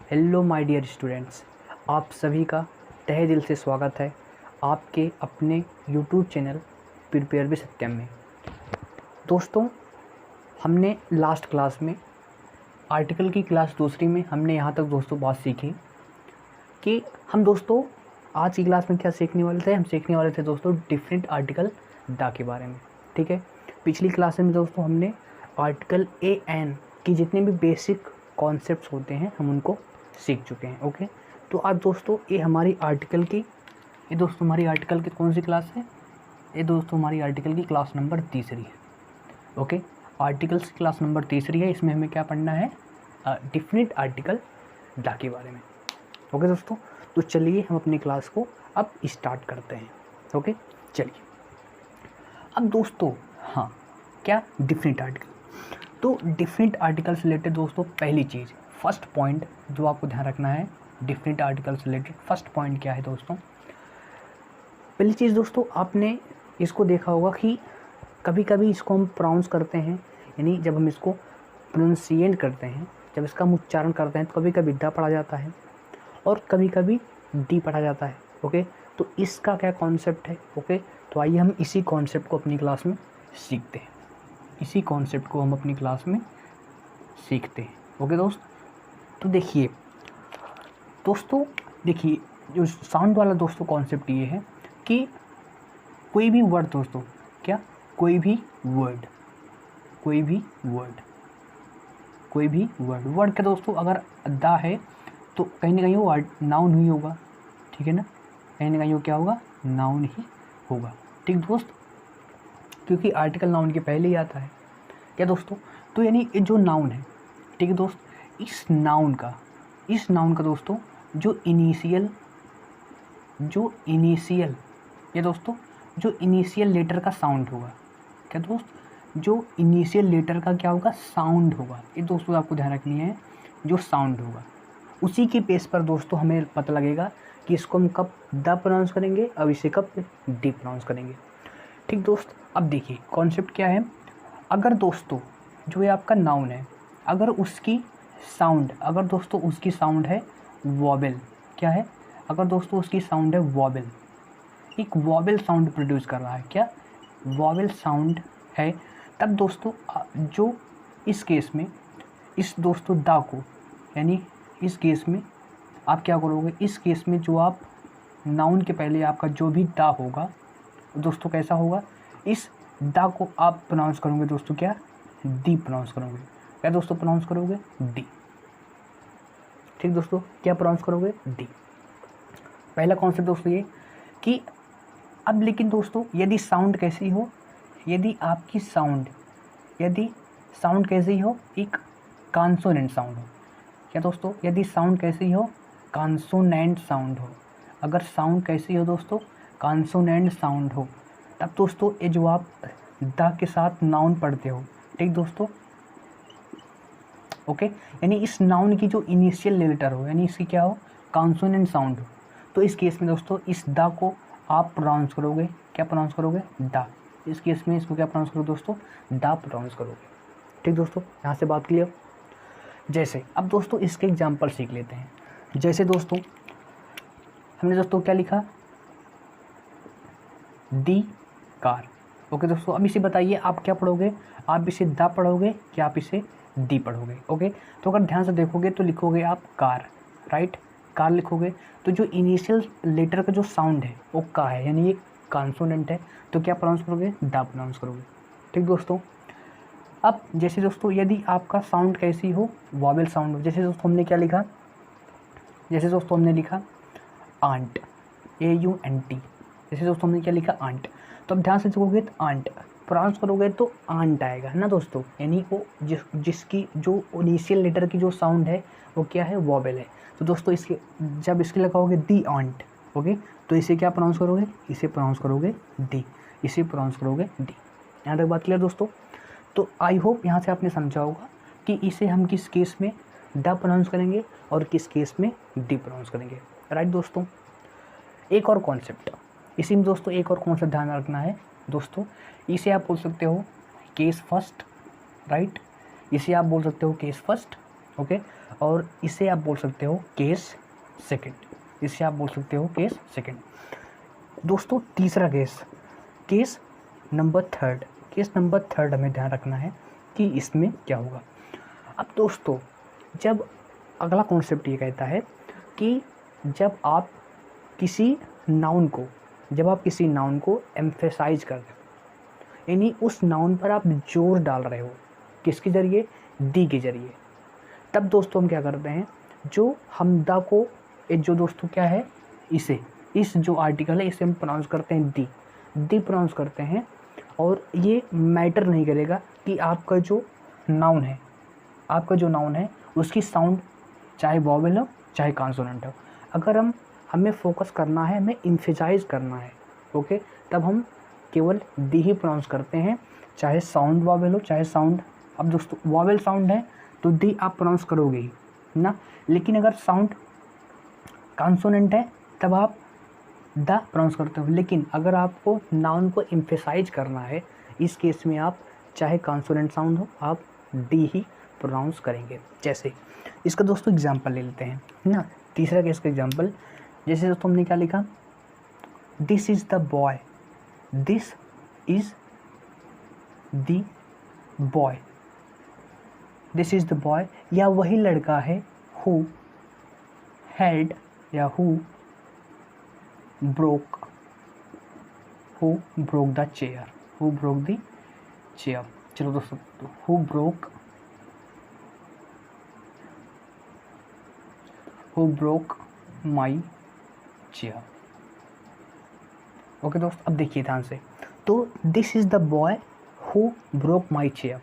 Hello my dear students, आप सभी का तहे दिल से स्वागत है आपके अपने यूट्यूब चैनल प्रिपेयर विद सत्यम में। दोस्तों, हमने लास्ट क्लास में आर्टिकल की क्लास दूसरी में हमने यहाँ तक दोस्तों बात सीखी कि हम दोस्तों आज की क्लास में क्या सीखने वाले थे। हम सीखने वाले थे दोस्तों डिफरेंट आर्टिकल दा के बारे में। ठीक है, पिछली क्लास में दोस्तों हमने आर्टिकल ए एन की जितने भी बेसिक कॉन्सेप्ट्स होते हैं हम उनको सीख चुके हैं। ओके, तो आज दोस्तों ये हमारी आर्टिकल की हमारी आर्टिकल की कौन सी क्लास है? ये दोस्तों हमारी आर्टिकल की क्लास नंबर तीसरी है। ओके, आर्टिकल्स क्लास नंबर तीसरी है। इसमें हमें क्या पढ़ना है? डिफरेंट आर्टिकल दा के बारे में। ओके दोस्तों, तो चलिए हम अपनी क्लास को अब स्टार्ट करते हैं। ओके, चलिए अब दोस्तों क्या डिफरेंट आर्टिकल। तो डिफरेंट आर्टिकल से रिलेटेड दोस्तों पहली चीज़, फर्स्ट पॉइंट जो आपको ध्यान रखना है डिफरेंट आर्टिकल से रिलेटेड, फर्स्ट पॉइंट क्या है दोस्तों? पहली चीज़ दोस्तों, आपने इसको देखा होगा कि कभी कभी इसको हम प्रोनाउंस करते हैं, यानी जब हम इसको प्रोनाउंसिएट करते हैं, जब इसका हम उच्चारण करते हैं तो कभी कभी दा पढ़ा जाता है और कभी कभी डी पढ़ा जाता है। ओके, तो इसका क्या कॉन्सेप्ट है? ओके, तो आइए हम इसी कॉन्सेप्ट को अपनी क्लास में सीखते हैं। इसी कॉन्सेप्ट को हम अपनी क्लास में सीखते हैं। ओके दोस्त, तो देखिए जो साउंड वाला दोस्तों कॉन्सेप्ट ये है कि कोई भी वर्ड दोस्तों, क्या कोई भी वर्ड वर्ड का दोस्तों अगर दा है तो कहीं ना कहीं वो नाउन ही होगा। ठीक है ना, कहीं ना कहीं वो क्या होगा? नाउन ही होगा। ठीक दोस्त, क्योंकि आर्टिकल नाउन के पहले ही आता है। क्या दोस्तों? तो यानी जो नाउन है, ठीक है दोस्त, इस नाउन का दोस्तों जो इनिशियल लेटर का साउंड होगा, क्या दोस्त, जो इनिशियल लेटर का क्या होगा? साउंड होगा। ये दोस्तों आपको ध्यान रखनी है, जो साउंड होगा उसी के बेस पर दोस्तों हमें पता लगेगा कि इसको हम कब द प्रोनाउंस करेंगे और इसे कब डी प्रोनाउंस करेंगे। ठीक दोस्त, अब देखिए कॉन्सेप्ट क्या है। अगर दोस्तों जो ये आपका नाउन है, अगर उसकी साउंड है वॉबल, क्या है? अगर दोस्तों उसकी साउंड है वॉबल, एक वॉबल साउंड प्रोड्यूस कर रहा है, क्या वॉबल साउंड है, तब दोस्तों जो इस केस में इस दोस्तों दा को, यानी इस केस में आप क्या करोगे? इस केस में जो आप नाउन के पहले आपका जो भी दा होगा दोस्तों कैसा होगा? इस दा को आप प्रोनाउंस करोगे दोस्तों क्या? डी प्रोनाउंस करोगे। क्या दोस्तों प्रोनाउंस करोगे? डी। ठीक दोस्तों, क्या प्रोनाउंस करोगे? डी। पहला कॉन्सेप्ट दोस्तों ये कि अब लेकिन दोस्तों यदि साउंड कैसी हो, यदि साउंड कैसी हो? एक कॉन्सोनेंट साउंड हो। क्या दोस्तों? यदि साउंड कैसी हो? कॉन्सोनेंट साउंड हो। अगर साउंड कैसी हो दोस्तों? कॉन्सोनेंट साउंड हो, तब दोस्तों ये जो आप द के साथ नाउन पढ़ते हो, ठीक दोस्तों, ओके, यानी इस नाउन की जो इनिशियल लेटर हो, यानी इसकी क्या हो? कॉन्सोनेंट साउंड हो, तो इस केस में दोस्तों इस द को आप प्रोनाउंस करोगे, क्या प्रोनाउंस करोगे? द। इस केस में इसको क्या प्रोनाउंस करोगे दोस्तों? द प्रोनाउंस करोगे। ठीक दोस्तों, यहाँ से बात क्लियर। जैसे अब दोस्तों इसके एग्जाम्पल सीख लेते हैं। जैसे दोस्तों हमने दोस्तों क्या लिखा? दी कार। ओके दोस्तों, अब इसे बताइए आप क्या पढ़ोगे? आप इसे द पढ़ोगे क्या आप इसे डी पढ़ोगे? ओके, तो अगर ध्यान से देखोगे तो लिखोगे आप कार, राइट, कार लिखोगे, तो जो इनिशियल लेटर का जो साउंड है वो का है, यानी ये कॉन्सोनेंट है, तो क्या प्रोनाउंस करोगे? द प्रोनाउंस करोगे। ठीक दोस्तों, अब जैसे दोस्तों यदि आपका साउंड कैसी हो? वॉवेल साउंड हो। जैसे दोस्तों हमने क्या लिखा? जैसे दोस्तों हमने लिखा आंट, AUNT। जैसे दोस्तों हमने क्या लिखा? आंट। तो अब ध्यान से देखोगे तो आंट प्रोनाउंस करोगे तो आंट आएगा, है ना दोस्तों, यानी वो जिसकी जो इनिशियल लेटर की जो साउंड है वो क्या है? वॉवेल है। तो दोस्तों इसके जब इसके लगाओगे दी आंट, ओके, तो इसे क्या प्रोनाउंस करोगे? इसे प्रोनाउंस करोगे डी, इसे प्रोनाउंस करोगे डी। यहाँ तक बात क्लियर दोस्तों? तो आई होप यहाँ से आपने समझा होगा कि इसे हम किस केस में ड प्रोनाउंस करेंगे और किस केस में डी प्रोनाउंस करेंगे, राइट दोस्तों। एक और कॉन्सेप्ट इसी में दोस्तों, एक और कॉन्सेप्ट ध्यान रखना है दोस्तों, इसे आप बोल सकते हो केस फर्स्ट, राइट, इसे आप बोल सकते हो केस फर्स्ट ओके। और इसे आप बोल सकते हो केस सेकंड, इसे आप बोल सकते हो केस सेकंड। दोस्तों तीसरा case, case number third, case number third हमें ध्यान रखना है कि इसमें क्या होगा। अब दोस्तों जब अगला कॉन्सेप्ट ये कहता है कि जब आप किसी नाउन को एम्फेसाइज कर रहे हो, यानी उस नाउन पर आप जोर डाल रहे हो, किसके ज़रिए, दी के ज़रिए, तब दोस्तों हम क्या करते हैं, जो हमदा को जो दोस्तों क्या है, इस जो आर्टिकल है इसे हम प्रोनाउंस करते हैं दी प्रोनाउंस करते हैं। और ये मैटर नहीं करेगा कि आपका जो नाउन है उसकी साउंड चाहे वॉवेल हो चाहे कॉन्सोनेंट हो। अगर हमें फोकस करना है, हमें एम्फेसाइज करना है, ओके, तब हम केवल दी ही प्रोनाउंस करते हैं, चाहे साउंड वॉवेल हो चाहे साउंड, अब दोस्तों वॉवेल साउंड है तो दी आप प्रोनाउंस करोगे ही ना, लेकिन अगर साउंड कॉन्सोनेंट है तब आप द प्रोनाउंस करते हो। लेकिन अगर आपको नाउन को एम्फेसाइज करना है, इस केस में आप चाहे कॉन्सोनेंट साउंड हो आप डी ही प्रोनाउंस करेंगे। जैसे इसका दोस्तों एग्जांपल ले लेते हैं ना, तीसरा केस का एग्जांपल, जैसे दोस्तों हमने क्या लिखा, this is the boy, this is the boy, this is the boy, या वही लड़का है हु हैड या who broke the chair, who broke the chair। चलो दोस्तों, who broke my chair। Okay दोस्त, अब देखिए ध्यान से, तो this is the boy who broke my chair.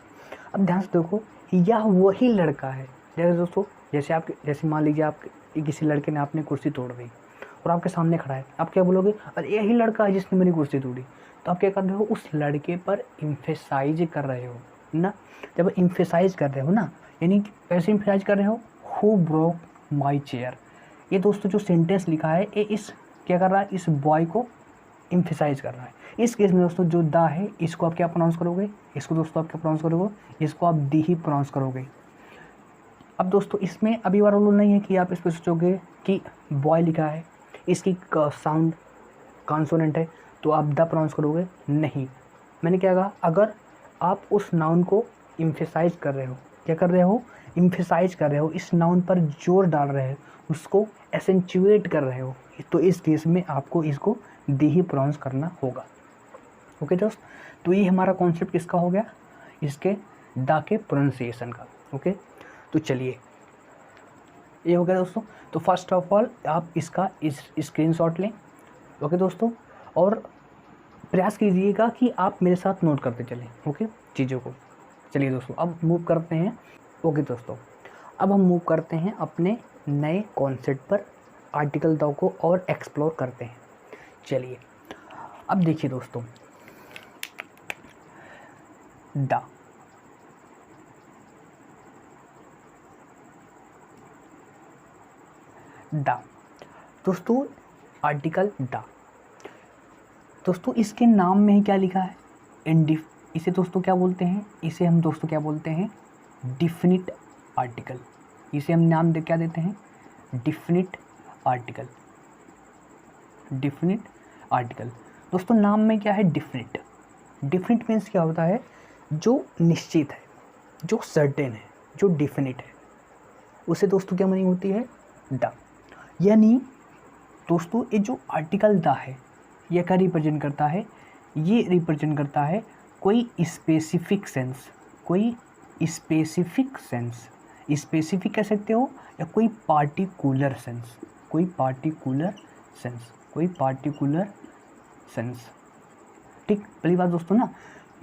अब ध्यान से देखो, यह वही लड़का है। जैसे दोस्तों, जैसे मान लीजिए आप किसी लड़के ने आपने कुर्सी तोड़ दी और आपके सामने खड़ा है, आप क्या बोलोगे, अरे यही लड़का है जिसने मेरी कुर्सी तोड़ी। तो आप क्या कर रहे हो, उस लड़के पर एम्फेसाइज कर रहे हो ना। जब एम्फेसाइज कर रहे हो ना, यानी कैसे एम्फेसाइज कर रहे हो, हु ब्रोक माई चेयर। ये दोस्तों जो सेंटेंस लिखा है ये क्या कर रहा है, इस बॉय को एम्फेसाइज कर रहा है। इस केस में दोस्तों जो द है इसको आप क्या प्रोनाउंस करोगे, इसको दोस्तों आप क्या प्रोनाउंस करोगे, इसको आप दी ही प्रोनाउंस करोगे। अब दोस्तों इसमें अभी वाला रूल नहीं है कि आप इस पर सोचोगे कि बॉय लिखा है, इसकी साउंड कॉन्सोनेंट है तो आप द प्रोनाउंस करोगे, नहीं। मैंने क्या कहा, अगर आप उस नाउन को एम्फेसाइज कर रहे हो, क्या कर रहे हो, एम्फेसाइज कर रहे हो, इस नाउन पर जोर डाल रहे हो, उसको एसेंचुएट कर रहे हो, तो इस केस में आपको इसको दी ही प्रोनाउंस करना होगा। ओके दोस्त, तो ये हमारा कॉन्सेप्ट किसका हो गया, इसके द के प्रोनाउंसिएशन का। ओके, तो चलिए ये हो गया दोस्तों। तो फर्स्ट ऑफ ऑल आप इसका स्क्रीनशॉट लें, ओके दोस्तों, और प्रयास कीजिएगा कि आप मेरे साथ नोट करते चलें, ओके, चीज़ों को। चलिए दोस्तों, अब मूव करते हैं। ओके दोस्तों, अब हम मूव करते हैं अपने नए कॉन्सेप्ट पर, आर्टिकल द को और एक्सप्लोर करते हैं। चलिए अब देखिए दोस्तों, द, दोस्तों आर्टिकल द, दोस्तों इसके नाम में ही क्या लिखा है, इसे दोस्तों क्या बोलते हैं, इसे हम दोस्तों क्या बोलते हैं, डिफिनिट आर्टिकल। इसे हम नाम क्या देते हैं, डिफिनिट आर्टिकल। डिफिनिट आर्टिकल दोस्तों नाम में क्या है, डिफिनिट। डिफिनिट मीन्स क्या होता है, जो निश्चित है, जो सर्टेन है, जो डिफिनिट है, उसे दोस्तों क्या मीनिंग होती है, द। यानी दोस्तों ये जो आर्टिकल द है यह क्या रिप्रेजेंट करता है, ये रिप्रेजेंट करता है कोई स्पेसिफिक सेंस, कोई स्पेसिफिक सेंस, स्पेसिफिक कह सकते हो, या कोई पार्टिकुलर सेंस, कोई पार्टिकुलर सेंस, कोई पार्टिकुलर सेंस। ठीक, पहली बात दोस्तों ना,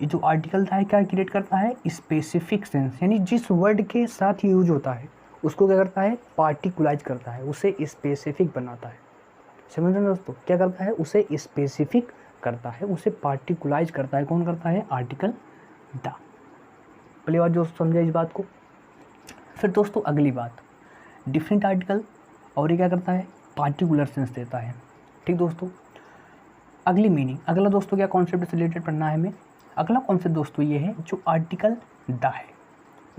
ये जो आर्टिकल था क्या क्रिएट करता है, स्पेसिफिक सेंस, यानी जिस वर्ड के साथ यूज होता है उसको क्या करता है, पार्टिकुलाइज करता है, उसे स्पेसिफिक बनाता है। समझ रहे दोस्तों, क्या करता है, उसे स्पेसिफिक करता है, उसे पार्टिकुलाइज करता है। कौन करता है, आर्टिकल द। पहली बात दोस्तों समझे इस बात को। फिर दोस्तों अगली बात, डिफरेंट आर्टिकल, और ये क्या करता है, पार्टिकुलर सेंस देता है। ठीक दोस्तों, अगली मीनिंग, अगला दोस्तों क्या कॉन्सेप्ट से रिलेटेड पढ़ना है हमें। अगला कॉन्सेप्ट दोस्तों ये है, जो आर्टिकल द है,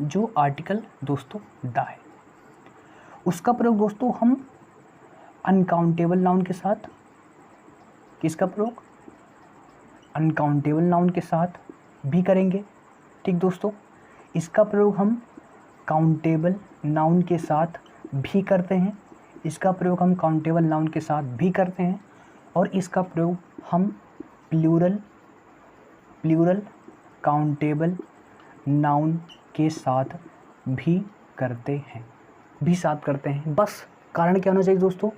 जो आर्टिकल दोस्तों द है, उसका प्रयोग दोस्तों हम अनकाउंटेबल नाउन के साथ, किसका प्रयोग, अनकाउंटेबल नाउन के साथ भी करेंगे। ठीक दोस्तों, इसका प्रयोग हम काउंटेबल नाउन के साथ भी करते हैं, इसका प्रयोग हम काउंटेबल नाउन के साथ भी करते हैं, और इसका प्रयोग हम प्लूरल काउंटेबल नाउन के साथ भी करते हैं, बस कारण क्या होना चाहिए दोस्तों,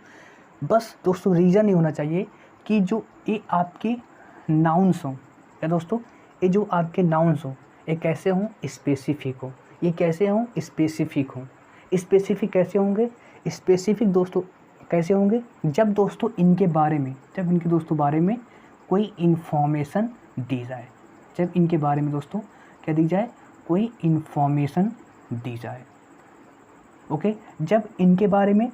बस दोस्तों रीज़न ये होना चाहिए कि जो ये आपके नाउन्स हों, या दोस्तों ये जो आपके नाउन्स हों ये कैसे हों, स्पेसिफिक हो। ये कैसे हों, स्पेसिफिक हों। स्पेसिफिक कैसे होंगे, स्पेसिफिक दोस्तों कैसे होंगे, जब दोस्तों इनके बारे में कोई इन्फॉर्मेशन दी जाए, जब इनके बारे में दोस्तों क्या दी जाए, कोई इन्फॉर्मेशन दी जाए। ओके, जब इनके बारे में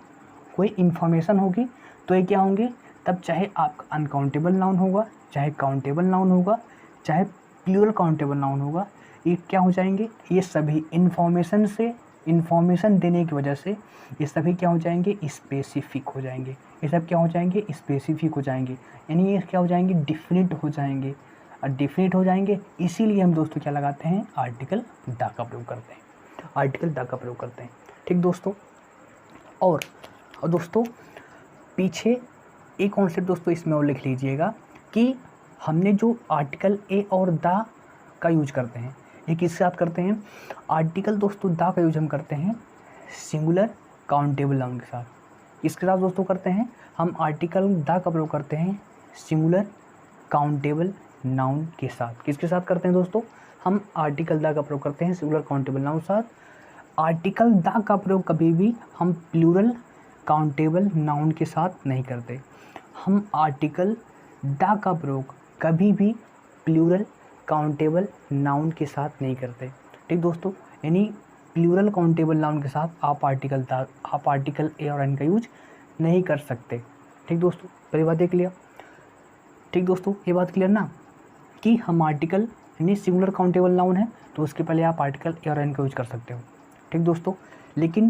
कोई इन्फॉर्मेशन होगी तो ये क्या होंगे, तब चाहे आपका अनकाउंटेबल नाउन होगा, चाहे काउंटेबल नाउन होगा, चाहे प्लूरल काउंटेबल नाउन होगा, ये क्या हो जाएंगे, ये सभी इन्फॉर्मेशन देने की वजह से ये सभी क्या हो जाएंगे, स्पेसिफिक हो जाएंगे। ये सब क्या हो जाएंगे, स्पेसिफिक हो जाएंगे, यानी ये क्या हो जाएंगे, डिफिनिट हो जाएंगे। और डिफिनिट हो जाएंगे इसीलिए हम दोस्तों क्या लगाते हैं, आर्टिकल द का प्रयोग करते हैं। ठीक दोस्तों, और दोस्तों पीछे एक कॉन्सेप्ट दोस्तों इसमें और लिख लीजिएगा कि हमने जो आर्टिकल ए और द का यूज करते हैं, ये किसके साथ करते हैं, आर्टिकल दोस्तों द का यूज हम करते हैं सिंगुलर काउंटेबल नाउन के साथ। इसके साथ दोस्तों करते हैं हम आर्टिकल द का प्रयोग करते हैं सिंगुलर काउंटेबल नाउन के साथ। किसके साथ करते हैं दोस्तों, हम आर्टिकल द का प्रयोग करते हैं सिंगुलर काउंटेबल नाउन के साथ। आर्टिकल द का प्रयोग कभी भी हम प्लूरल काउंटेबल नाउन के साथ नहीं करते। हम आर्टिकल द का प्रयोग कभी भी प्लूरल काउंटेबल नाउन के साथ नहीं करते। ठीक दोस्तों, यानी प्लूरल काउंटेबल नाउन के साथ आप आर्टिकल ए और एन का यूज नहीं कर सकते। ठीक दोस्तों, पहली बात देख लिया। ठीक दोस्तों, ये बात क्लियर ना कि हम आर्टिकल यानी सिंगुलर काउंटेबल नाउन है तो उसके पहले आप आर्टिकल ए और एन का यूज कर सकते हो। ठीक दोस्तों, लेकिन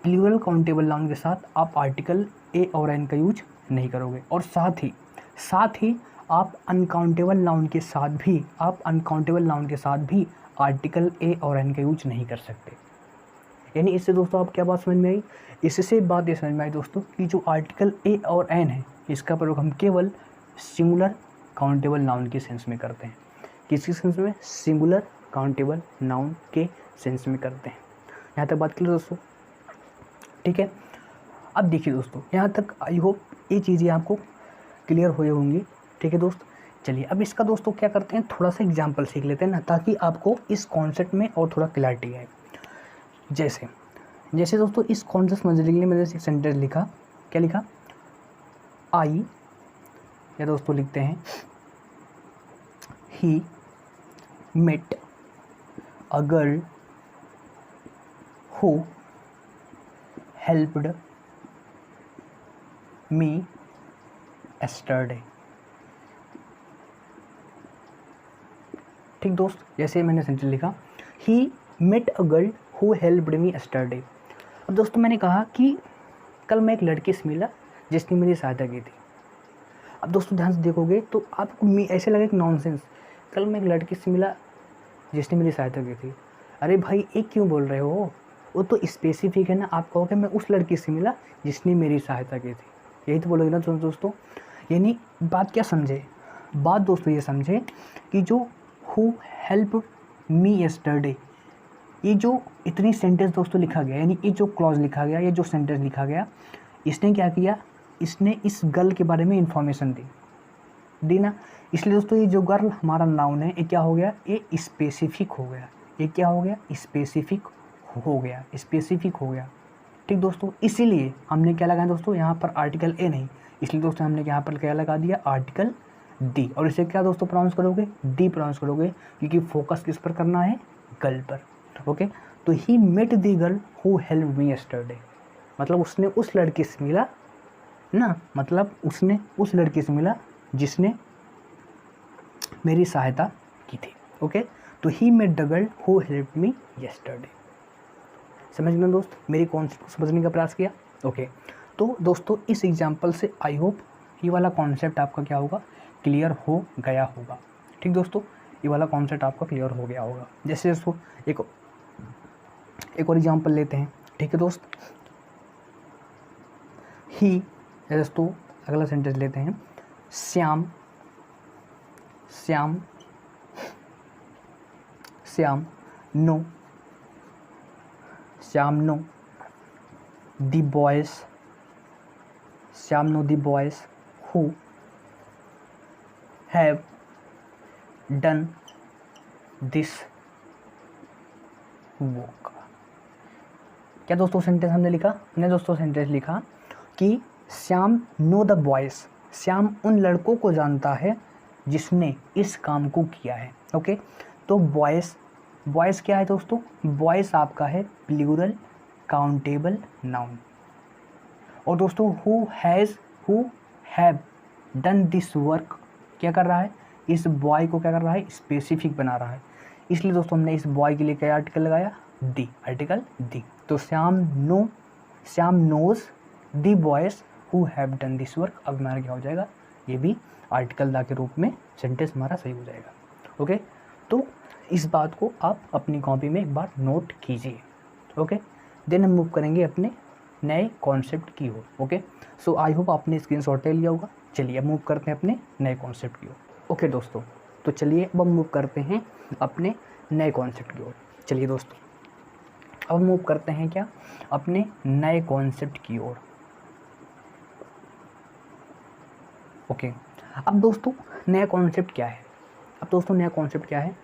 प्लूरल काउंटेबल नाउन के साथ आप आर्टिकल ए और एन का यूज नहीं करोगे। और साथ ही आप अनकाउंटेबल नाउन के साथ भी आर्टिकल ए और एन का यूज नहीं कर सकते। यानी इससे दोस्तों आप क्या बात समझ में आई, इससे बात ये समझ में आई दोस्तों कि जो आर्टिकल ए और एन है इसका प्रयोग हम केवल सिंगुलर काउंटेबल नाउन के सेंस में करते हैं। किसके सेंस में, सिंगुलर काउंटेबल नाउन के सेंस में करते हैं। यहाँ तक बात क्लियर दोस्तों, ठीक है। अब देखिए दोस्तों, यहाँ तक आई होप ये चीज़ें आपको क्लियर हुई होंगी। ठीक है दोस्त, चलिए अब इसका दोस्तों क्या करते हैं, थोड़ा सा एग्जाम्पल सीख लेते हैं ना, ताकि आपको इस कॉन्सेप्ट में और थोड़ा क्लैरिटी आए। जैसे दोस्तों इस कॉन्सेप्ट समझने के लिए मैंने एक सेंटेंस लिखा, क्या लिखा, आई, या दोस्तों लिखते हैं he met a girl who helped me yesterday। ठीक दोस्त, जैसे मैंने सेंटेंस लिखा, he met a girl who helped me yesterday। अब दोस्तों मैंने कहा कि कल मैं एक लड़के से मिला जिसने मेरी सहायता की थी। अब दोस्तों ध्यान से देखोगे तो आपको ऐसे लगे कि नॉनसेंस, कल मैं एक लड़के से मिला जिसने मेरी सहायता की थी। अरे भाई एक क्यों बोल रहे हो, वो तो स्पेसिफिक है ना। आप कहोगे मैं उस लड़की से मिला जिसने मेरी सहायता की थी, यही तो बोलोगे ना दोस्तों। यानी बात क्या समझे, बात दोस्तों ये समझे कि जो हु हेल्प मी yesterday, ये जो इतनी सेंटेंस दोस्तों लिखा गया, यानी ये जो क्लॉज लिखा गया, ये जो सेंटेंस लिखा गया, इसने क्या किया, इसने इस गर्ल के बारे में इंफॉर्मेशन दी ना। इसलिए दोस्तों ये जो गर्ल हमारा नाउन है ये क्या हो गया, ये स्पेसिफिक हो गया। ये क्या हो गया, स्पेसिफिक हो गया। ठीक दोस्तों, इसीलिए हमने क्या लगाया दोस्तों, यहाँ पर आर्टिकल ए नहीं, इसलिए दोस्तों हमने यहाँ पर क्या लगा दिया, आर्टिकल डी। और इसे क्या दोस्तों प्रोनाउंस करोगे, डी प्रोनाउंस करोगे, क्योंकि फोकस किस पर करना है, गर्ल पर। ओके, तो he met the girl who help me yesterday, मतलब उसने उस लड़के से मिला ना, मतलब उसने उस लड़के से मिला जिसने मेरी सहायता की थी। ओके, तो he met the girl who help me yesterday। समझ गए दोस्त, मेरी कॉन्सेप्ट को समझने का प्रयास किया। ओके, तो दोस्तों इस एग्जाम्पल से आई होप ये वाला कॉन्सेप्ट आपका क्या होगा, क्लियर हो गया होगा। ठीक दोस्तों, ये वाला कॉन्सेप्ट आपका क्लियर हो गया होगा। जैसे दोस्तों एक और एग्जाम्पल लेते हैं। ठीक है दोस्त, ही, दोस्तों अगला सेंटेंस लेते हैं, Shyam Shyam Shyam know Shyam know the boys Shyam know the boys who have done this work. क्या दोस्तों सेंटेंस हमने लिखा? हमने दोस्तों सेंटेंस लिखा कि Shyam know the boys, Shyam उन लड़कों को जानता है जिसने इस काम को किया है। ओके, तो बॉयज़ क्या है दोस्तों? बॉयज़ आपका है प्लूरल काउंटेबल नाउन। और दोस्तों who have done this work क्या कर रहा है? इस बॉय को क्या कर रहा है? स्पेसिफिक बना रहा है। इसलिए दोस्तों हमने इस बॉय के लिए क्या आर्टिकल लगाया? The, article the. तो Shyam knows the boys who have done this work. अब हमारा क्या हो जाएगा? ये भी आर्टिकल दा के रूप में सेंटेंस हमारा सही हो जाएगा। ओके, तो इस बात को आप अपनी कॉपी में एक बार नोट कीजिए। ओके, देन हम मूव करेंगे अपने नए कॉन्सेप्ट की ओर। ओके, सो आई होप आपने स्क्रीनशॉट ले लिया होगा। चलिए अब मूव करते हैं अपने नए कॉन्सेप्ट की ओर। ओके दोस्तों, तो चलिए अब हम मूव करते हैं अपने नए कॉन्सेप्ट की ओर। चलिए दोस्तों अब मूव करते हैं क्या? अपने नए कॉन्सेप्ट की ओर। ओके, अब दोस्तों नया कॉन्सेप्ट क्या है? अब दोस्तों नया कॉन्सेप्ट क्या है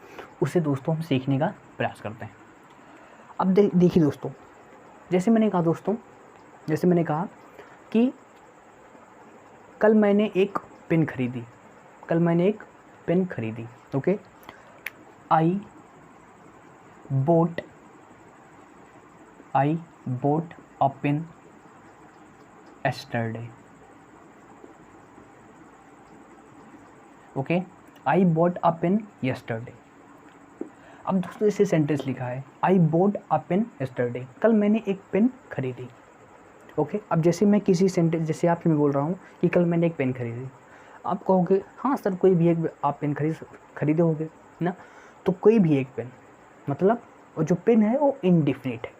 उसे दोस्तों हम सीखने का प्रयास करते हैं। अब देखिए दोस्तों, जैसे मैंने कहा कि कल मैंने एक पेन खरीदी। Okay, I bought a pen yesterday। Okay, I bought a pen yesterday। अब दोस्तों इसे सेंटेंस लिखा है, I bought a pen yesterday, कल मैंने एक पेन खरीदी। ओके, अब जैसे मैं किसी सेंटेंस, जैसे आपसे मैं बोल रहा हूँ कि कल मैंने एक पेन खरीदी, आप कहोगे हाँ सर कोई भी एक आप पेन खरीदे होगे ना। तो कोई भी एक पेन मतलब, और जो पेन है वो इंडिफिनिट है।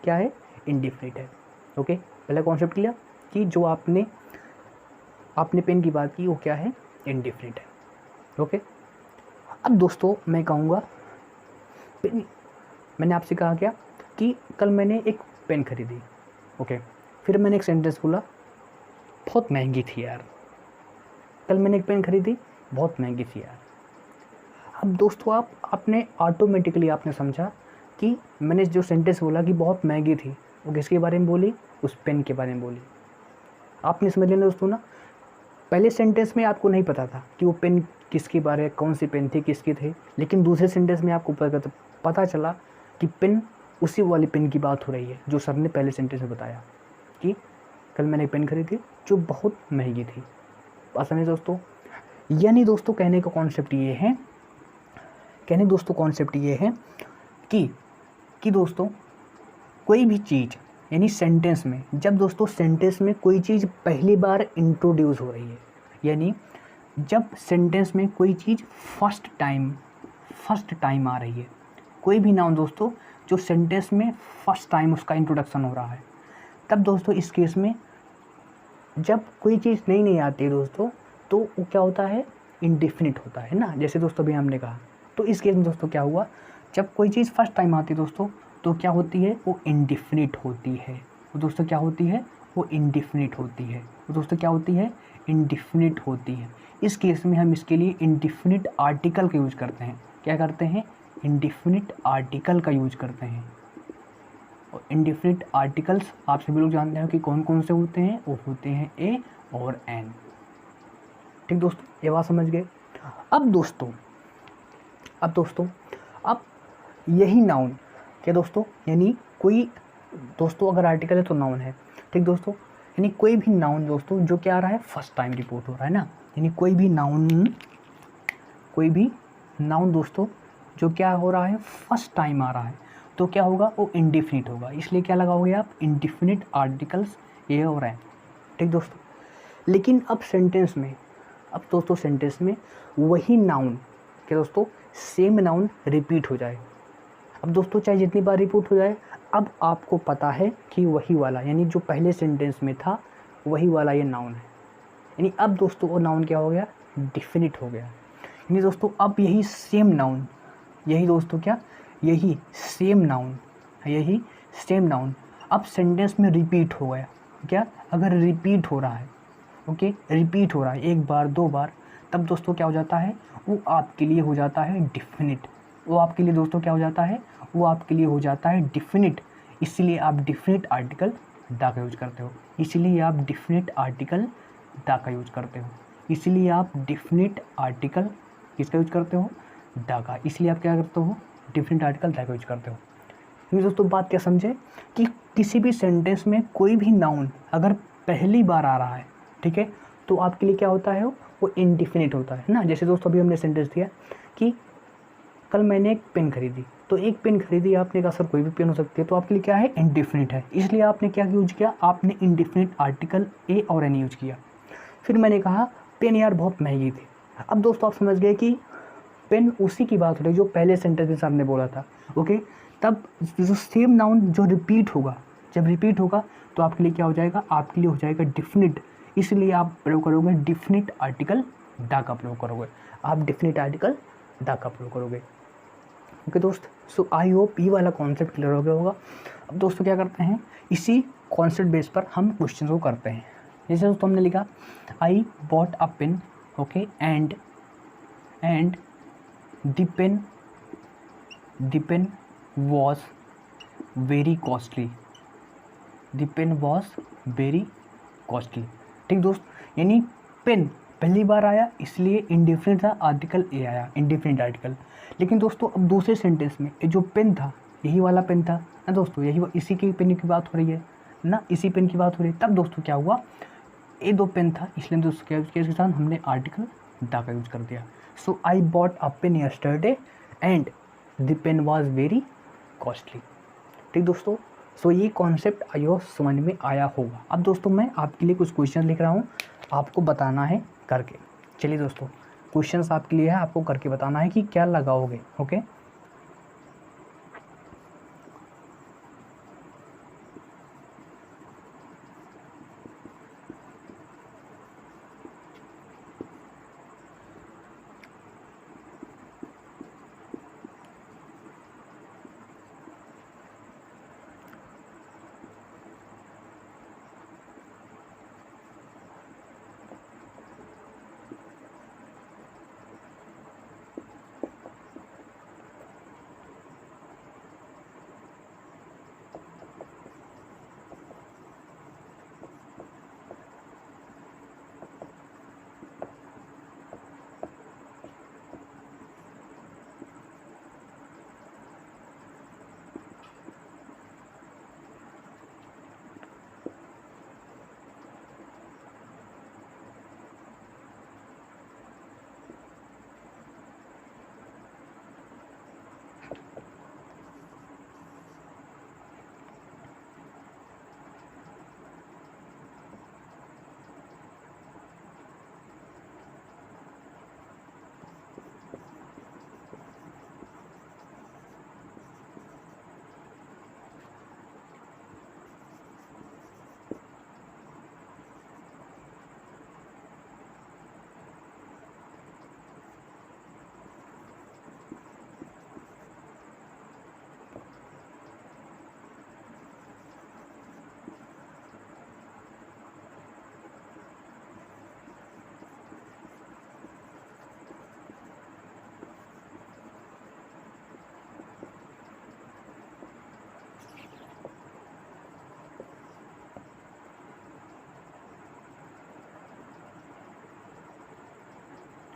क्या है? इंडिफिनिट है। ओके, पहला कॉन्सेप्ट क्लियर कि जो आपने पेन की बात की वो क्या है? इंडिफिनिट है। ओके, अब दोस्तों मैं कहूँगा मैंने आपसे कहा क्या कि कल मैंने एक पेन खरीदी। ओके, फिर मैंने एक सेंटेंस बोला बहुत महंगी थी यार। कल मैंने एक पेन खरीदी, बहुत महंगी थी यार। अब दोस्तों आपने ऑटोमेटिकली आपने समझा कि मैंने जो सेंटेंस बोला कि बहुत महंगी थी, वो किसके बारे में बोली? उस पेन के बारे में बोली। आपने समझ लेना दोस्तों ना, पहले सेंटेंस में आपको नहीं पता था कि वो पेन किसके बारे, कौन सी पेन थी, किसकी थी, लेकिन दूसरे सेंटेंस में आपको पता चला कि पेन उसी वाली पेन की बात हो रही है जो सर ने पहले सेंटेंस में बताया कि कल मैंने एक पेन खरीदी जो बहुत महंगी थी। बात समझे दोस्तों? यानी दोस्तों कहने का कॉन्सेप्ट ये है कि दोस्तों कोई भी चीज़ यानी सेंटेंस में, जब दोस्तों सेंटेंस में कोई चीज़ पहली बार इंट्रोड्यूस हो रही है, यानी जब सेंटेंस में कोई चीज़ फर्स्ट टाइम आ रही है, कोई भी नाउन दोस्तों जो सेंटेंस में फर्स्ट टाइम उसका इंट्रोडक्शन हो रहा है, तब दोस्तों इस केस में जब कोई चीज़ नई आती है दोस्तों तो वो क्या होता है? इंडिफिनिट होता है ना। जैसे दोस्तों अभी हमने कहा, तो इस केस में दोस्तों क्या हुआ, जब कोई चीज़ फर्स्ट टाइम आती है दोस्तों तो क्या होती है? वो इंडिफिनिट होती है। वो दोस्तों क्या होती है? वो इंडिफिनिट होती है। वो दोस्तों क्या होती है? इंडिफिनिट होती है। इस केस में हम इसके लिए इंडिफिनिट आर्टिकल का यूज करते हैं। क्या करते हैं? इंडिफिनिट आर्टिकल का यूज करते हैं। और इंडिफिनिट आर्टिकल्स आप सभी लोग जानते हैं कि कौन कौन से होते हैं? वो होते हैं ए और एन। ठीक दोस्तों, ये बात समझ गए। अब दोस्तों यही नाउन क्या दोस्तों, यानी कोई दोस्तों अगर आर्टिकल है तो नाउन है। ठीक दोस्तों, यानी कोई भी नाउन दोस्तों जो क्या आ रहा है? फर्स्ट टाइम रिपोर्ट हो रहा है ना। यानी कोई भी नाउन दोस्तों जो क्या हो रहा है? फर्स्ट टाइम आ रहा है, तो क्या होगा, वो इंडिफिनिट होगा, इसलिए क्या लगाओगे आप, इंडिफिनिट आर्टिकल्स ए और एन। ठीक दोस्तों, लेकिन अब सेंटेंस में, अब दोस्तों सेंटेंस में वही नाउन, क्या दोस्तों, सेम नाउन रिपीट हो जाए। अब दोस्तों चाहे जितनी बार रिपीट हो जाए, अब आपको पता है कि वही वाला, यानी जो पहले सेंटेंस में था वही वाला ये नाउन है, यानी अब दोस्तों वो नाउन क्या हो गया, डिफिनिट हो गया। यानी दोस्तों अब यही सेम नाउन, यही दोस्तों क्या, यही सेम नाउन, यही सेम नाउन अब सेंटेंस में रिपीट हो गया। क्या, अगर रिपीट हो रहा है, ओके, रिपीट हो रहा है एक बार दो बार, तब दोस्तों क्या हो जाता है, वो आपके लिए हो जाता है डिफिनिट। वो आपके लिए दोस्तों क्या हो जाता है, वो आपके लिए हो जाता है डिफिनिट। इसीलिए आप डिफिनिट आर्टिकल द का यूज करते हो, इसीलिए आप डिफिनिट आर्टिकल द का यूज करते हो, इसीलिए आप डिफिनिट आर्टिकल किसका यूज करते हो, द का। इसलिए आप क्या करते हो, डिफिनिट आर्टिकल द का यूज करते हो। क्योंकि दोस्तों बात क्या समझे कि किसी भी सेंटेंस में कोई भी नाउन अगर पहली बार आ रहा है, ठीक है, तो आपके लिए क्या होता है, वो इनडिफिनिट होता है ना। जैसे दोस्तों अभी हमने सेंटेंस दिया कि कल मैंने एक पेन खरीदी, तो एक पेन खरीदी, आपने कहा सर कोई भी पेन हो सकती है, तो आपके लिए क्या है, इनडिफिनिट है, इसलिए आपने क्या यूज किया, आपने इनडिफिनिट आर्टिकल ए और एन यूज किया। फिर मैंने कहा पेन यार बहुत महंगी थी। अब दोस्तों आप समझ गए कि पेन उसी की बात हो रही है जो पहले सेंटेंस में आपने बोला था, ओके। तब जो सेम नाउन जो रिपीट होगा, जब रिपीट होगा तो आपके लिए क्या हो जाएगा, आपके लिए हो जाएगा डिफिनिट, इसलिए आप प्रयोग करोगे डिफिनिट आर्टिकल द का प्रयोग करोगे, आप डिफिनिट आर्टिकल द का प्रयोग करोगे। ओके दोस्त, सो आई होप ये वाला कॉन्सेप्ट क्लियर हो गया होगा। अब दोस्तों क्या करते हैं, इसी कॉन्सेप्ट बेस पर हम क्वेश्चन को करते हैं। जैसे दोस्तों हमने लिखा I bought a pen, okay, and the pen was very costly, the pen was very costly। ठीक दोस्त, यानी पेन पहली बार आया इसलिए इंडिफिनिट था, आर्टिकल ए आया, इंडिफिनिट आर्टिकल। लेकिन दोस्तों अब दूसरे सेंटेंस में ये जो पेन था यही वाला पेन था ना दोस्तों, यही इसी की पेन की बात हो रही है ना, इसी पेन की बात हो रही है। तब दोस्तों क्या हुआ, ये दो पेन था, इसलिए दोस्तों क्या यूज किया, इसके साथ हमने आर्टिकल द का यूज कर दिया। So I bought a pen yesterday and the pen was very costly. ठीक दोस्तों, सो ये कॉन्सेप्ट आयो समझ में आया होगा। अब दोस्तों मैं आपके लिए कुछ क्वेश्चन लिख रहा हूँ, आपको बताना है करके। चलिए दोस्तों, क्वेश्चंस आपके लिए है, आपको करके बताना है कि क्या लगाओगे, ओके।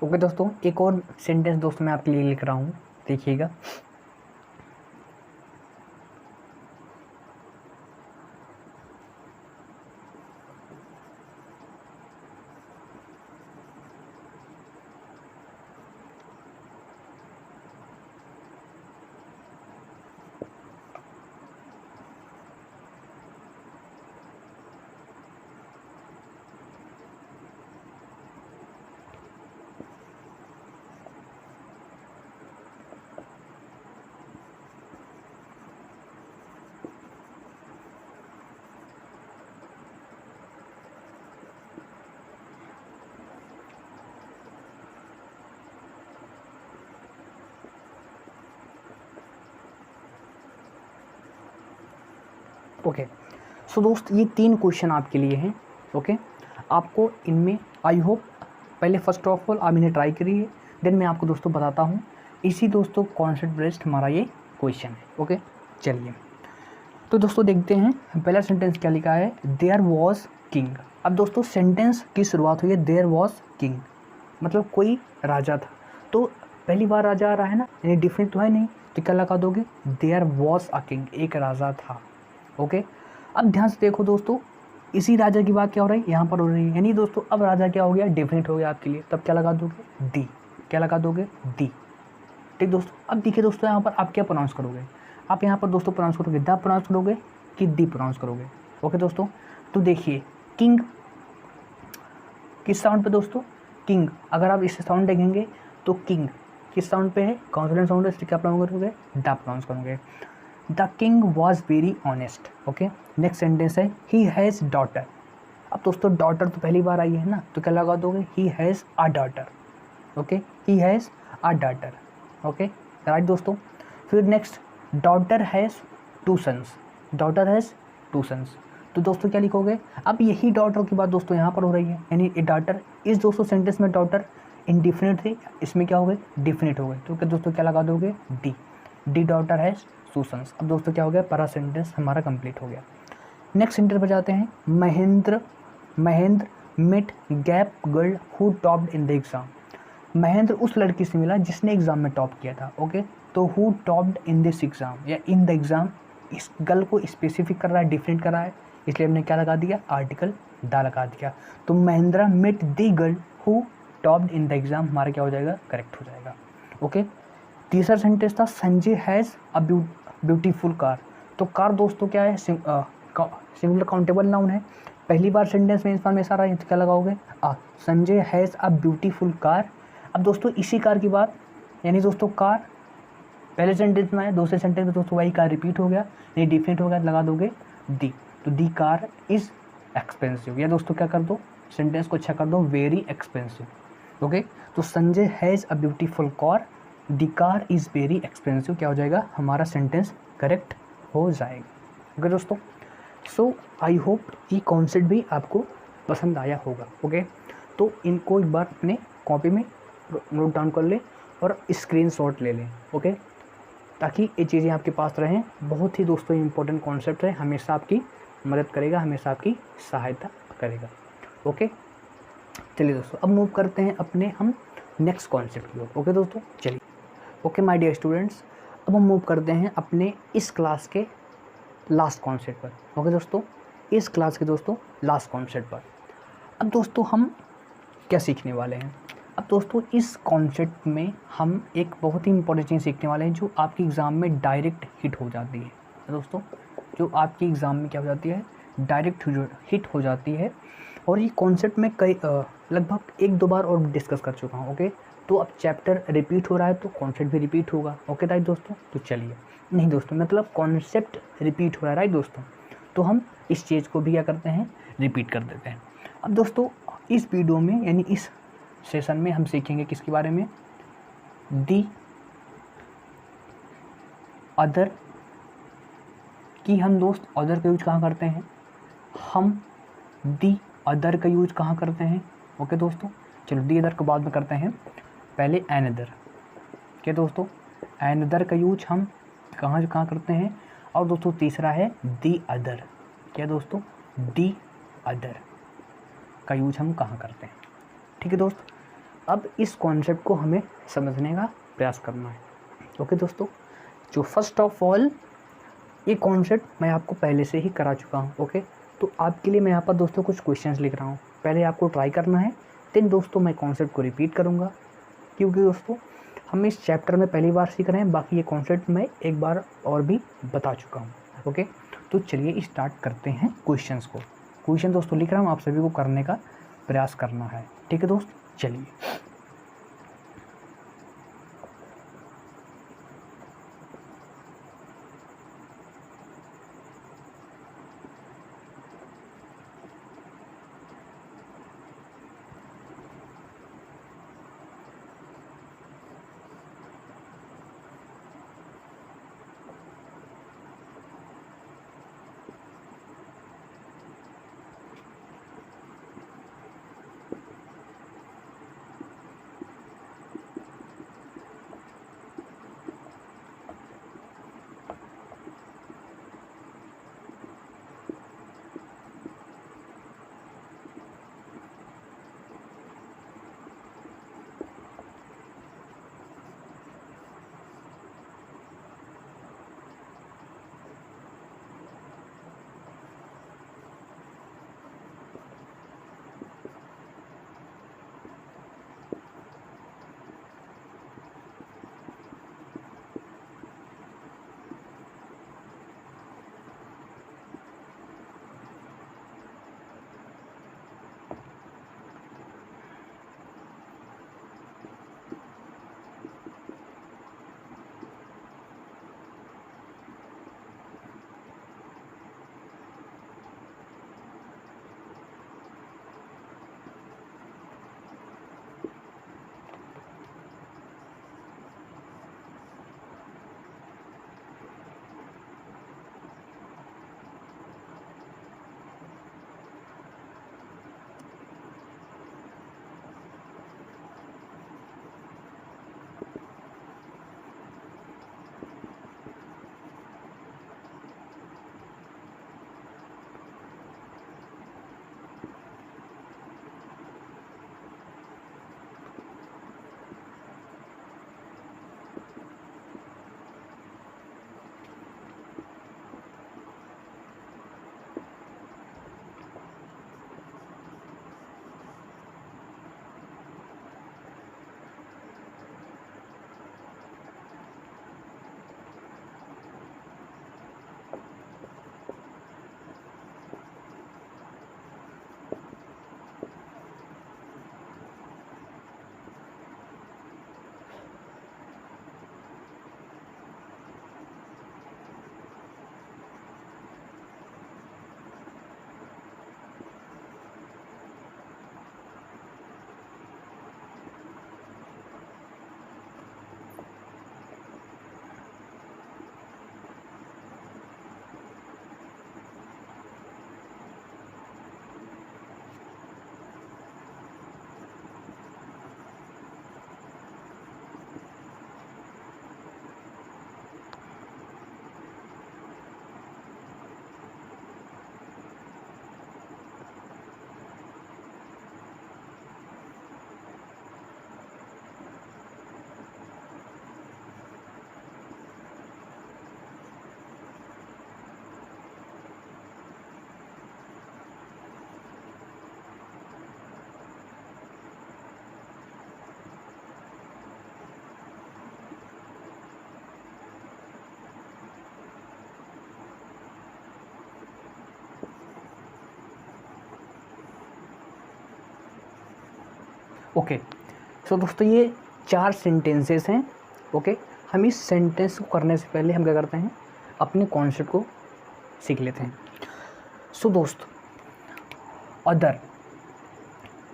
ओके दोस्तों, एक और सेंटेंस दोस्तों मैं आपके लिए लिख रहा हूँ, देखिएगा। ओके, सो दोस्त ये 3 क्वेश्चन आपके लिए हैं। ओके, आपको इनमें आई होप पहले फर्स्ट ऑफ ऑल आप इन्हें ट्राई करिए, देन मैं आपको दोस्तों बताता हूँ। इसी दोस्तों कॉन्सेप्ट बेस्ड हमारा ये क्वेश्चन है। ओके, चलिए तो दोस्तों देखते हैं पहला सेंटेंस क्या लिखा है, देयर वॉज किंग। अब दोस्तों सेंटेंस की शुरुआत हुई है देयर वॉज किंग, मतलब कोई राजा था। तो पहली बार राजा आ रहा है ना, यानी डिफरेंट तो है नहीं, तो क्या लगा दोगे, देयर वॉज अ किंग, एक राजा था। ओके, अब ध्यान से देखो दोस्तों, इसी राजा की बात क्या हो रही है, यहाँ पर हो रही है, यानी दोस्तों अब राजा क्या हो गया, डिफरेंट हो गया आपके लिए। तब क्या लगा दोगे, दी। क्या लगा दोगे, दी। ठीक दोस्तों, अब देखिए दोस्तों यहाँ पर आप क्या प्रोनाउंस करोगे, आप यहाँ पर दोस्तों प्रोनाउंस करोगे द प्रोनाउंस करोगे कि दी प्रोनाउंस करोगे। ओके दोस्तों, तो देखिए किंग किस साउंड पे दोस्तों, किंग। अगर आप इस साउंड देखेंगे तो किंग किस साउंड पे है, कॉन्सोनेंट साउंड है, इसलिए क्या प्रोनाउंस करोगे, द प्रोनाउंस करोगे। The king was very honest. Okay, next sentence है ही हैज़ डॉटर। अब दोस्तों डॉटर तो पहली बार आई है ना, तो क्या लगा दोगे, he has a daughter. Okay, he has a daughter. Okay right दोस्तों। फिर next, daughter has 2 sons. Daughter has 2 sons, तो दोस्तों क्या लिखोगे, अब यही डॉटर की बात दोस्तों यहाँ पर हो रही है, यानी ए डॉटर। इस दोस्तों सेंटेंस में डॉटर इनडिफिनिट थी, इसमें क्या हो गए, डिफिनिट हो गए। तो क्या दोस्तों क्या लगा दोगे, the. The daughter has 2 sons. अब दोस्तों क्या हो गया, पहला सेंटेंस हमारा कंप्लीट हो गया। नेक्स्ट सेंटेंस पर जाते हैं, Mahendra met gap girl who topped in the exam. Mahendra उस लड़की से मिला जिसने एग्जाम में टॉप किया था। ओके, तो who topped in this exam या इन द एग्जाम, इस गर्ल को स्पेसिफिक कर रहा है, डिफरेंट कर रहा है, इसलिए हमने क्या लगा दिया, आर्टिकल द लगा दिया। तो Mahendra met the girl who topped in the exam, हमारा क्या हो जाएगा, करेक्ट हो जाएगा। ओके, तीसरा सेंटेंस था Sanjay has a beautiful car. तो कार दोस्तों क्या है, सिंगुलर काउंटेबल नाउन है। पहली बार सेंटेंस में इंफॉर्मेशन आ रहा है, तो क्या लगाओगे, Sanjay has a beautiful car. अब दोस्तों इसी कार की बात, यानी दोस्तों कार पहले सेंटेंस में है, दूसरे सेंटेंस में दोस्तों वही कार रिपीट हो गया, यानी डिफरेंट हो गया, लगा दोगे दी। तो दी कार इज़ एक्सपेंसिव, या दोस्तों क्या कर दो, सेंटेंस को अच्छा कर दो, वेरी एक्सपेंसिव। ओके, तो Sanjay has a beautiful car, the car is very expensive, क्या हो जाएगा, हमारा सेंटेंस करेक्ट हो जाएगा। ओके दोस्तों, सो आई होप ये कॉन्सेप्ट भी आपको पसंद आया होगा। ओके, तो इनको एक बार अपने कॉपी में नोट डाउन कर लें और स्क्रीनशॉट ले लें। ओके, ताकि ये चीज़ें आपके पास रहें। बहुत ही दोस्तों इंपॉर्टेंट कॉन्सेप्ट है, हमेशा आपकी मदद करेगा, हमेशा आपकी सहायता करेगा। ओके, चलिए दोस्तों अब मूव करते हैं अपने हम नेक्स्ट कॉन्सेप्ट की ओर। ओके दोस्तों, चलिए। ओके माय डियर स्टूडेंट्स, अब हम मूव करते हैं अपने इस क्लास के लास्ट कॉन्सेप्ट पर। ओके दोस्तों, इस क्लास के दोस्तों लास्ट कॉन्सेप्ट पर अब दोस्तों हम क्या सीखने वाले हैं। अब दोस्तों इस कॉन्सेप्ट में हम एक बहुत ही इंपॉर्टेंट चीज़ सीखने वाले हैं, जो आपकी एग्ज़ाम में डायरेक्ट हिट हो जाती है दोस्तों, जो आपकी एग्ज़ाम में क्या हो जाती है, डायरेक्ट हिट हो जाती है। और ये कॉन्सेप्ट में कई लगभग 1-2 बार और डिस्कस कर चुका हूँ। ओके, तो अब चैप्टर रिपीट हो रहा है तो कॉन्सेप्ट भी रिपीट होगा। ओके राइट दोस्तों, तो चलिए, नहीं दोस्तों मतलब कॉन्सेप्ट रिपीट हो रहा है, राइट दोस्तों, तो हम इस चीज़ को भी क्या करते हैं, रिपीट कर देते हैं। अब दोस्तों इस वीडियो में यानी इस सेशन में हम सीखेंगे किसके बारे में, दी अदर की। हम दोस्त अदर का यूज कहाँ करते हैं, हम दी अदर का यूज कहाँ करते हैं। ओके दोस्तों, चलो दी अदर को बाद में करते हैं, पहले एनदर। क्या दोस्तों, एनदर का यूज हम कहाँ करते हैं। और दोस्तों तीसरा है दी अदर। क्या दोस्तों, दी अदर का यूज हम कहाँ करते हैं। ठीक है दोस्त, अब इस कॉन्सेप्ट को हमें समझने का प्रयास करना है। ओके दोस्तों, जो फर्स्ट ऑफ ऑल ये कॉन्सेप्ट मैं आपको पहले से ही करा चुका हूँ। ओके, तो आपके लिए मैं यहाँ पर दोस्तों कुछ क्वेश्चंस लिख रहा हूँ, पहले आपको ट्राई करना है, देन दोस्तों मैं कॉन्सेप्ट को रिपीट करूँगा, क्योंकि दोस्तों हम इस चैप्टर में पहली बार सीख रहे हैं, बाकी ये कॉन्सेप्ट मैं एक बार और भी बता चुका हूँ। ओके, तो चलिए स्टार्ट करते हैं क्वेश्चंस को। क्वेश्चन दोस्तों लिख रहा हूँ, आप सभी को करने का प्रयास करना है। ठीक है दोस्त, चलिए। ओके, सो दोस्तों ये 4 सेंटेंसेस हैं। ओके, हम इस सेंटेंस को करने से पहले हम क्या करते हैं, अपने कॉन्सेप्ट को सीख लेते हैं। सो दोस्त, अदर,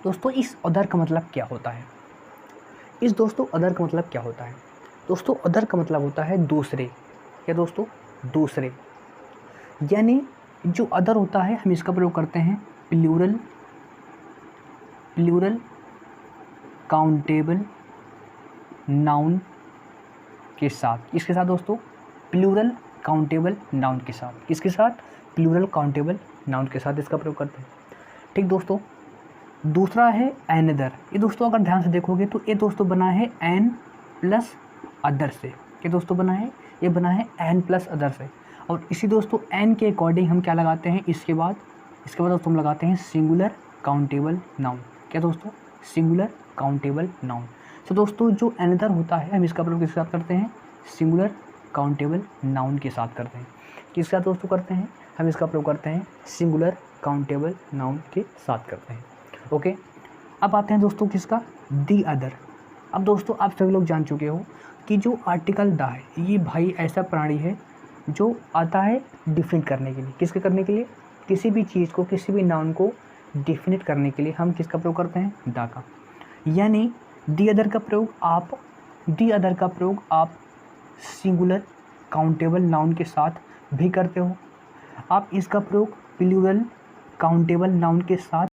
दोस्तों इस अदर का मतलब क्या होता है? दोस्तों अदर का मतलब क्या होता है? दोस्तों अदर का मतलब होता है दूसरे। क्या दोस्तों? दूसरे। यानी जो अदर होता है हम इसका प्रयोग करते हैं प्लूरल काउंटेबल नाउन के साथ। किसके साथ दोस्तों? प्लूरल काउंटेबल नाउन के साथ। किसके साथ? प्लूरल काउंटेबल नाउन के साथ इसका प्रयोग करते हैं। ठीक दोस्तों, दूसरा है एनदर। ये दोस्तों अगर ध्यान से देखोगे तो ये दोस्तों बना है एन प्लस अदर से। ये दोस्तों बना है, ये बना है एन प्लस अदर से। और इसी दोस्तों एन के अकॉर्डिंग हम क्या लगाते हैं, इसके बाद दोस्तों हम लगाते हैं सिंगुलर काउंटेबल नाउन। क्या दोस्तों? Singular countable noun. तो दोस्तों जो एनदर होता है हम इसका प्रयोग किसके साथ करते हैं? सिंगुलर काउंटेबल नाउन के साथ करते हैं। किसके साथ दोस्तों करते हैं? हम इसका प्रयोग करते हैं सिंगुलर काउंटेबल नाउन के साथ करते हैं। ओके, अब आते हैं दोस्तों किसका? The other. अब दोस्तों आप सभी लोग जान चुके हो कि जो आर्टिकल द है ये भाई ऐसा प्राणी है जो आता है डिफिनेट करने के लिए। किसके करने के लिए? किसी भी चीज़ को, किसी भी नाउन को डिफिनेट करने के लिए हम किसका प्रयोग करते हैं? द का। यानी दी अदर का प्रयोग आप सिंगुलर काउंटेबल नाउन के साथ भी करते हो। आप इसका प्रयोग प्लूरल काउंटेबल नाउन के साथ